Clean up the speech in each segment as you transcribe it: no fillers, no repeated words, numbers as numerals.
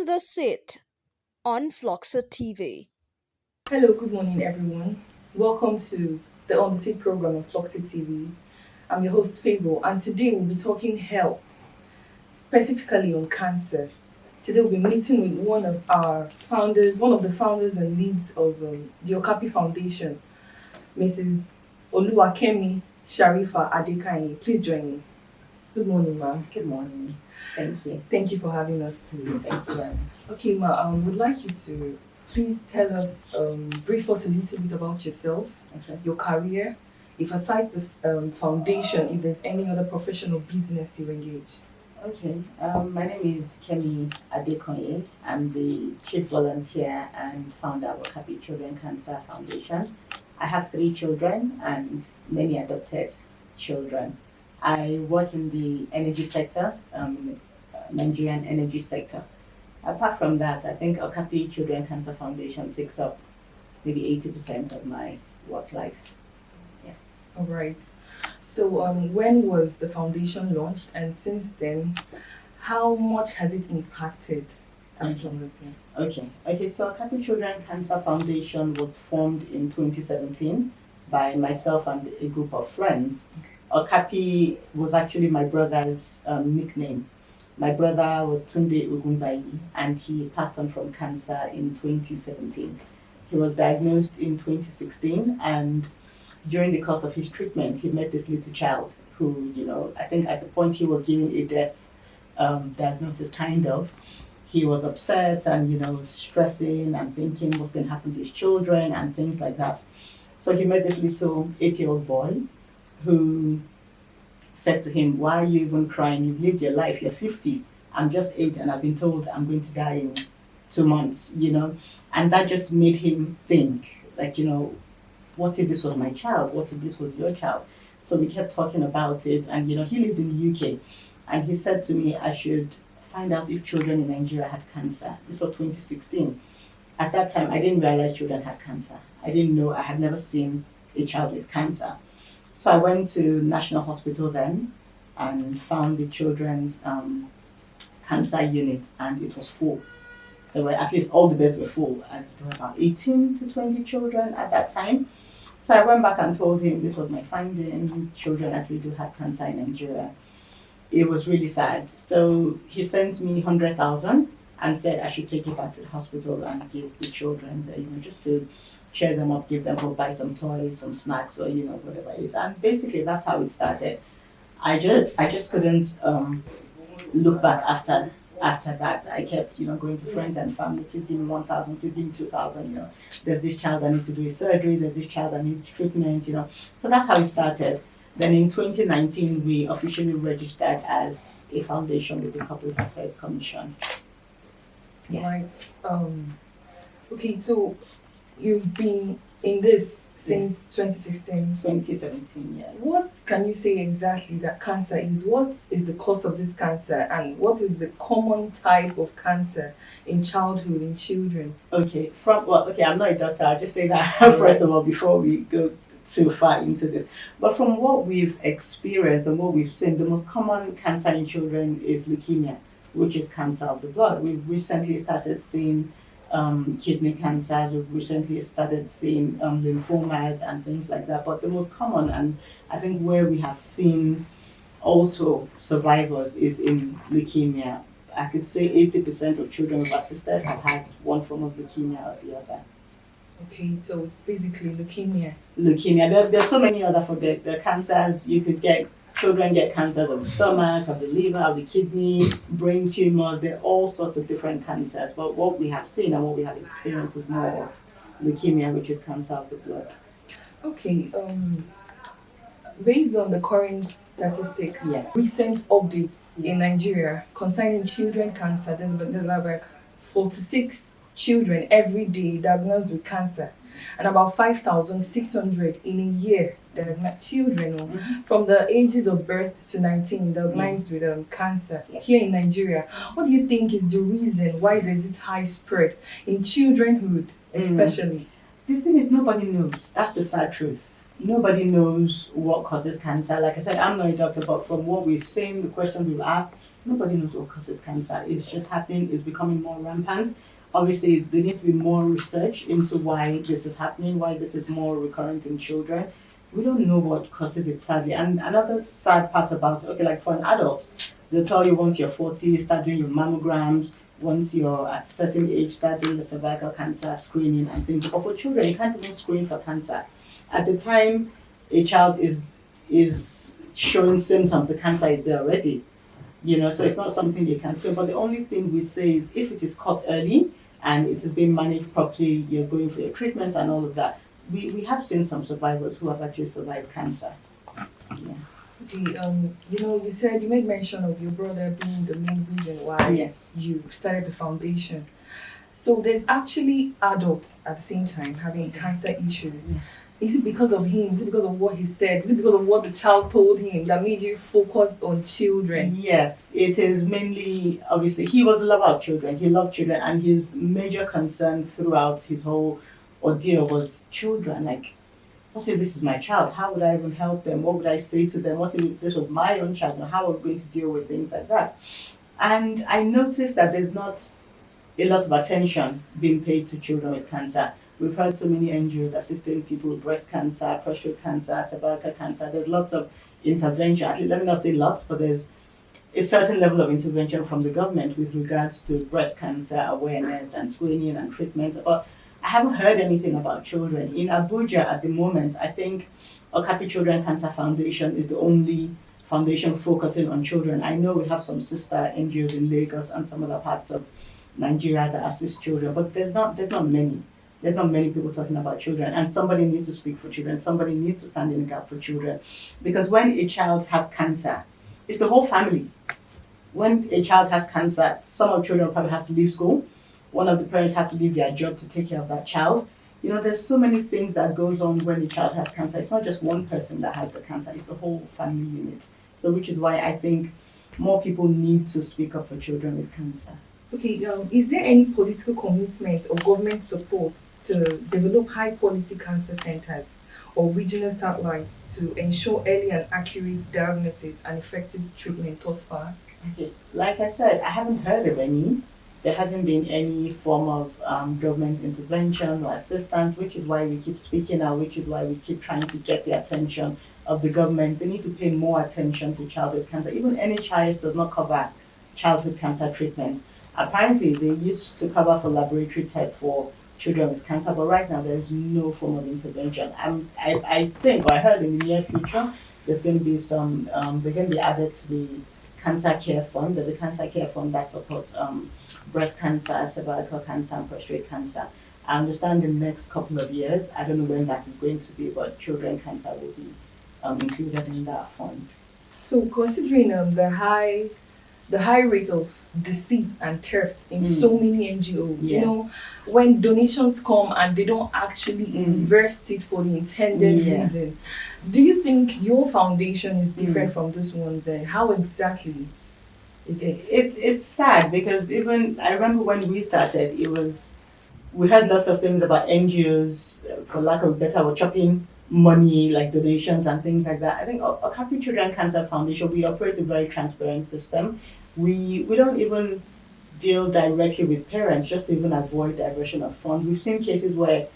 The Sit on Floxa TV. Hello, good morning, everyone. Welcome to the On the Seat program on Floxy TV. I'm your host, Favor, and today we'll be talking health, specifically on cancer. Today we'll be meeting with one of the founders and leads of the Okapi Foundation, Mrs. Kemi Adekanye. Please join me. Good morning, ma'am. Good morning. Thank you. Thank you for having us today. Thank you. Okay, ma, would like you to please tell us, brief us a little bit about yourself, Okay. your career, if aside this foundation, if there's any other professional business you engage. Okay. My name is Kemi Adekanye. I'm the chief volunteer and founder of Okapi Children Cancer Foundation. I have 3 children and many adopted children. I work in the energy sector, Nigerian energy sector. Apart from that, I think Okapi Children Cancer Foundation takes up maybe 80% of my work life. All right. So, when was the foundation launched, and since then, how much has it impacted afterwards? Okay. So Okapi Children Cancer Foundation was formed in 2017 by myself and a group of friends. Okapi was actually my brother's nickname. My brother was Tunde Ogunbayi, and he passed on from cancer in 2017. He was diagnosed in 2016, and during the course of his treatment, he met this little child who, I think at the point he was given a death diagnosis, kind of. He was upset and, stressing and thinking what's going to happen to his children and things like that. So he met this little 8-year-old boy who said to him, "Why are you even crying? You've lived your life, you're 50. I'm just 8 and I've been told I'm going to die in 2 months, And that just made him think, what if this was my child? What if this was your child? So we kept talking about it, and he lived in the UK, and he said to me I should find out if children in Nigeria had cancer. This was 2016. At that time, I didn't realize children had cancer. I didn't know, I had never seen a child with cancer. So I went to National Hospital then and found the children's cancer unit, and it was full. There were, at least all the beds were full, and there were about 18 to 20 children at that time. So I went back and told him this was my finding. Children actually do have cancer in Nigeria. It was really sad. So he sent me 100,000 and said I should take it back to the hospital and give the children, just to cheer them up, give them hope, buy some toys, some snacks, or whatever it is. And basically that's how it started. I just couldn't look back after that. I kept going to friends and family. Please give me 1,000. Please give me 2,000. There's this child that needs to do a surgery. There's this child that needs treatment. So that's how it started. Then in 2019 we officially registered as a foundation with the Corporate Affairs Commission. Yeah. Right. Okay. So you've been in this since 2016. 2017, yes. What can you say exactly that cancer is? What is the cause of this cancer, and what is the common type of cancer in childhood, in children? Okay, I'm not a doctor. I'll just say that first of all before we go too far into this. But from what we've experienced and what we've seen, the most common cancer in children is leukemia, which is cancer of the blood. We've recently started seeing kidney cancers. We've recently started seeing lymphomas and things like that. But the most common, and I think where we have seen also survivors, is in leukemia. I could say 80% of children we've assisted have had one form of leukemia or the other. Okay, so it's basically leukemia. There's so many other for the cancers. Children get cancers of the stomach, of the liver, of the kidney, brain tumors. There are all sorts of different cancers. But what we have seen and what we have experienced is more of leukemia, which is cancer of the blood. Okay, based on the current statistics, recent updates in Nigeria concerning children cancer, there's like 46 children every day diagnosed with cancer, and about 5,600 in a year diagnosed children from the ages of birth to 19 diagnosed with cancer here in Nigeria. What do you think is the reason why there's this high spread in childrenhood, especially? The thing is, nobody knows. That's the sad truth. Nobody knows what causes cancer. Like I said, I'm not a doctor, but from what we've seen, the questions we've asked, Nobody knows what causes cancer. It's just happening, it's becoming more rampant. Obviously, there needs to be more research into why this is happening, why this is more recurrent in children. We don't know what causes it, sadly. And another sad part about, okay, like for an adult, they'll tell you once you're 40, you start doing your mammograms. Once you're at a certain age, start doing the cervical cancer screening and things. But for children, you can't even screen for cancer. At the time a child is showing symptoms, the cancer is there already. So it's not something you can feel. But the only thing we say is if it is caught early and it is being managed properly, you're going for your treatment and all of that. We have seen some survivors who have actually survived cancer. Yeah. Okay, you said you made mention of your brother being the main reason why Yeah. you started the foundation. So there's actually adults at the same time having cancer issues. Yeah. Is it because of him? Is it because of what he said? Is it because of what the child told him that made you focus on children? Yes, it is mainly, obviously, he was a lover of children. He loved children, and his major concern throughout his whole ordeal was children. Like, what if this is my child? How would I even help them? What would I say to them? What if this was my own child? How are we going to deal with things like that? And I noticed that there's not a lot of attention being paid to children with cancer. We've heard so many NGOs assisting people with breast cancer, prostate cancer, cervical cancer. There's lots of intervention. Actually, let me not say lots, but there's a certain level of intervention from the government with regards to breast cancer awareness and screening and treatment. But I haven't heard anything about children. In Abuja at the moment, I think Okapi Children Cancer Foundation is the only foundation focusing on children. I know we have some sister NGOs in Lagos and some other parts of Nigeria that assist children, but there's not many. There's not many people talking about children, and somebody needs to speak for children. Somebody needs to stand in the gap for children, because when a child has cancer, it's the whole family. When a child has cancer, some of the children probably have to leave school. One of the parents have to leave their job to take care of that child. There's so many things that goes on when a child has cancer. It's not just one person that has the cancer; it's the whole family unit. So, which is why I think more people need to speak up for children with cancer. Okay, is there any political commitment or government support to develop high quality cancer centers or regional satellites to ensure early and accurate diagnosis and effective treatment thus far? Okay, like I said, I haven't heard of any. There hasn't been any form of government intervention or assistance, which is why we keep speaking out, which is why we keep trying to get the attention of the government. They need to pay more attention to childhood cancer. Even NHIS does not cover childhood cancer treatment. Apparently, they used to cover for laboratory tests for children with cancer, but right now there's no form of intervention. I think, or I heard in the near future, there's going to be some, they're going to be added to the Cancer Care Fund, the Cancer Care Fund that supports breast cancer, cervical cancer, and prostate cancer. I understand in the next couple of years, I don't know when that is going to be, but children cancer will be included in that fund. So considering the high rate of deceit and theft in so many NGOs. Yeah. When donations come and they don't actually invest it for the intended reason, do you think your foundation is different from this one's, and how exactly is it? It's sad because even I remember when we started, we heard lots of things about NGOs, for lack of a better word, chopping money like donations and things like that. I think Okapi Children Cancer Foundation, we operate a very transparent system. We don't even deal directly with parents just to even avoid diversion of funds. We've seen cases where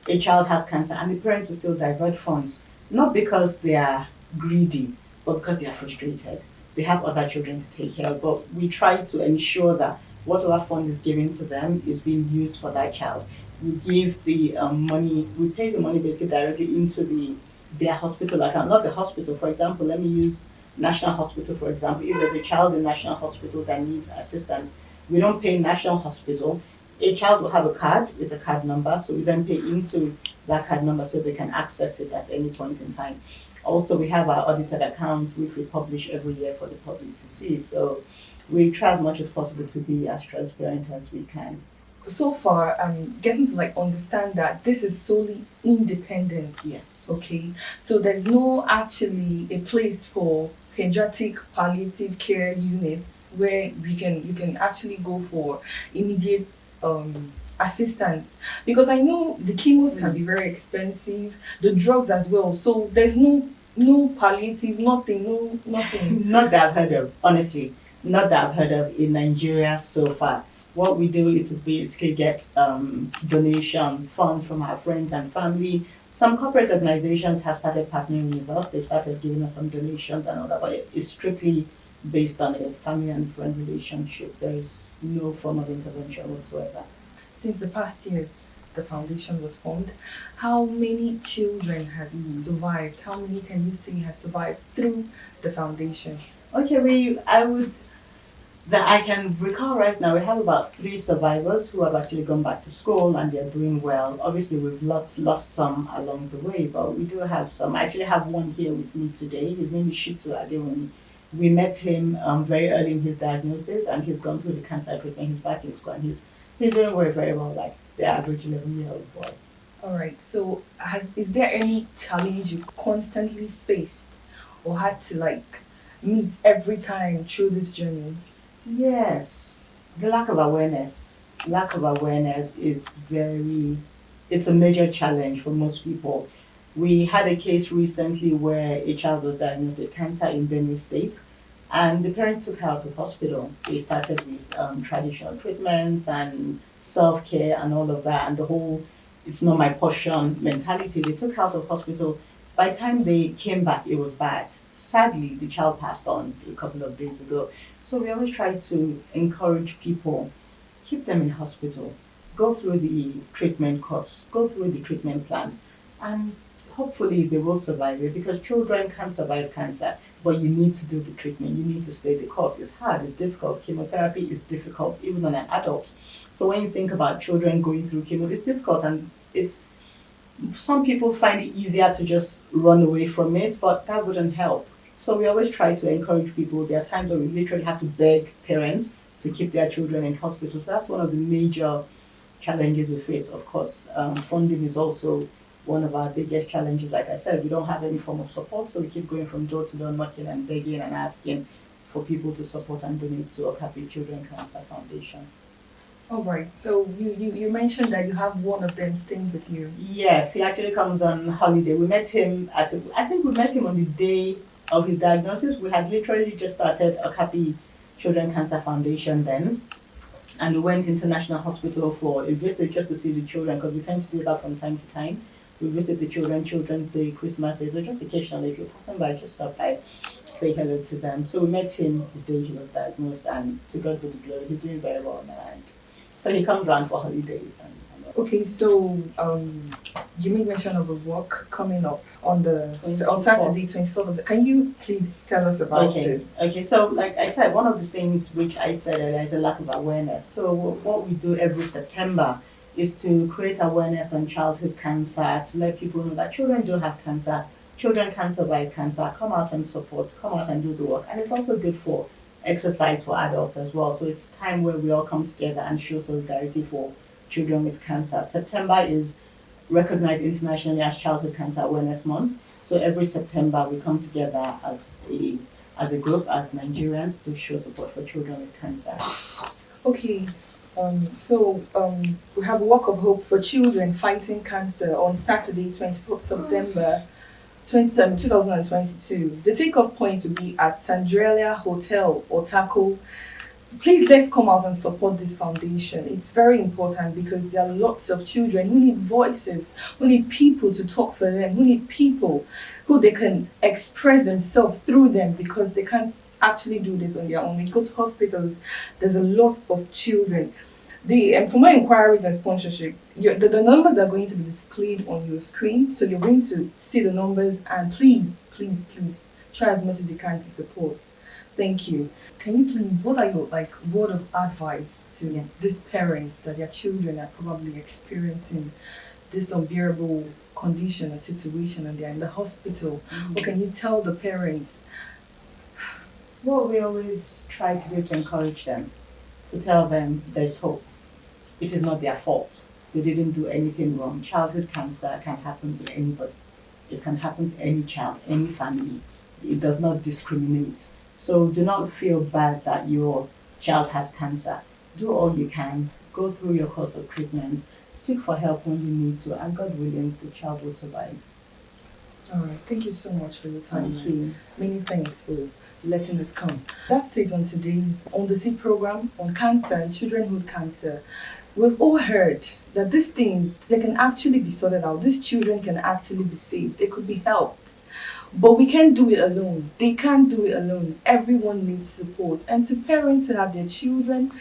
a child has cancer and the parents will still divert funds, not because they are greedy, but because they are frustrated. They have other children to take care of, but we try to ensure that whatever fund is given to them is being used for that child. We give the money, we pay the money basically directly into their hospital account, not the hospital. For example, let me use National Hospital, for example. If there's a child in National Hospital that needs assistance, we don't pay National Hospital. A child will have a card with a card number, so we then pay into that card number so they can access it at any point in time. Also, we have our audited accounts, which we publish every year for the public to see. So we try as much as possible to be as transparent as we can. So far, I'm getting to understand that this is solely independent. Yes. Okay, so there's no actually a place for pediatric palliative care units where you can actually go for immediate assistance, because I know the chemos can be very expensive, the drugs as well. So there's no palliative, nothing. Not that I've heard of, honestly. not that I've heard of in Nigeria so far. What we do is to basically get donations, funds from our friends and family. Some corporate organizations have started partnering with us. They've started giving us some donations and all that, but it's strictly based on a family and friend relationship. There's no form of intervention whatsoever. Since the past years the foundation was formed, how many children has survived? How many can you say has survived through the foundation? Okay, that I can recall right now, we have about 3 survivors who have actually gone back to school and they're doing well. Obviously, we've lost some along the way, but we do have some. I actually have one here with me today. His name is Shitsu Adewumi. We met him very early in his diagnosis, and he's gone through the cancer treatment. He's back in school, and he's doing very, very well, like the average 11-year-old boy. All right. So, is there any challenge you constantly faced or had to meet every time through this journey? Yes, the lack of awareness. Lack of awareness is it's a major challenge for most people. We had a case recently where a child was diagnosed with cancer in Benue State, and the parents took her out of hospital. They started with traditional treatments and self care and all of that, and the whole "it's not my portion" mentality. They took her out of hospital. By the time they came back, it was bad. Sadly, the child passed on a couple of days ago. So we always try to encourage people, keep them in hospital, go through the treatment course, go through the treatment plans, and hopefully they will survive it, because children can survive cancer, but you need to do the treatment, you need to stay the course. It's hard, it's difficult. Chemotherapy is difficult, even on an adult. So when you think about children going through chemo, it's difficult, and it's some people find it easier to just run away from it, but that wouldn't help. So we always try to encourage people. There are times when we literally have to beg parents to keep their children in hospitals. So that's one of the major challenges we face. Of course, funding is also one of our biggest challenges. Like I said, we don't have any form of support, so we keep going from door to door, knocking and begging and asking for people to support and donate to Okapi Children Cancer Foundation. All right. So you mentioned that you have one of them staying with you. Yes, he actually comes on holiday. We met him I think we met him on the day of his diagnosis. We had literally just started Okapi Children Cancer Foundation then, and we went into National Hospital for a visit just to see the children, because we tend to do that from time to time. We visit the children, Children's Day, Christmas Day, so just occasionally, if you're passing by, just stop by, say hello to them. So we met him the day he was diagnosed, and to God be the glory, he's doing very well now. And so he comes around for holidays. Okay, so you made mention of a walk coming up on Saturday, 24th. Can you please tell us about it? Okay, so like I said, one of the things which I said earlier is a lack of awareness. So what we do every September is to create awareness on childhood cancer, to let people know that children do have cancer, children can survive cancer, come out and support, come out and do the work. And it's also good for exercise for adults as well. So it's time where we all come together and show solidarity for children with cancer. September is recognized internationally as Childhood Cancer Awareness Month. So every September we come together as a group, as Nigerians, to show support for children with cancer. Okay. We have a Walk of Hope for Children Fighting Cancer on Saturday, 24th September 2022. The takeoff point will be at Sandrelia Hotel, Otako. Please, let's come out and support this foundation. It's very important because there are lots of children who need voices, who need people to talk for them, who need people who they can express themselves through them, because they can't actually do this on their own. They go to hospitals, there's a lot of children. For more inquiries and sponsorship, the numbers are going to be displayed on your screen, so you're going to see the numbers, and please try as much as you can to support. Thank you. Can you please, what are your word of advice to these parents that their children are probably experiencing this unbearable condition or situation and they're in the hospital? What can you tell the parents? What we always try to do is to encourage them, to tell them there's hope. It is not their fault. They didn't do anything wrong. Childhood cancer can happen to anybody. It can happen to any child, any family. It does not discriminate. So do not feel bad that your child has cancer. Do all you can. Go through your course of treatment. Seek for help when you need to. And God willing, the child will survive. All right. Thank you so much for your time. Thank you. Many thanks for letting us come. That's it on today's On the Seed program on cancer and childrenhood cancer. We've all heard that these things they can actually be sorted out. These children can actually be saved. They could be helped. But we can't do it alone. They can't do it alone. Everyone needs support. And to parents who have their children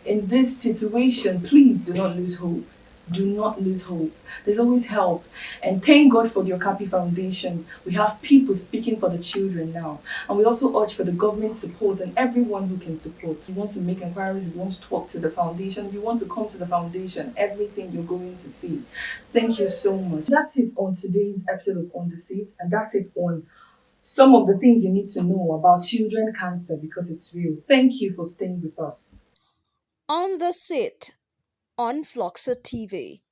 in this situation, please do not lose hope. Do not lose hope. There's always help. And thank God for the Okapi Foundation. We have people speaking for the children now. And we also urge for the government support and everyone who can support. If you want to make inquiries, if you want to talk to the foundation, if you want to come to the foundation, everything you're going to see. Thank you so much. That's it on today's episode of On the Seat. And that's it on some of the things you need to know about children cancer because it's real. Thank you for staying with us. On the Sit on Floxa TV.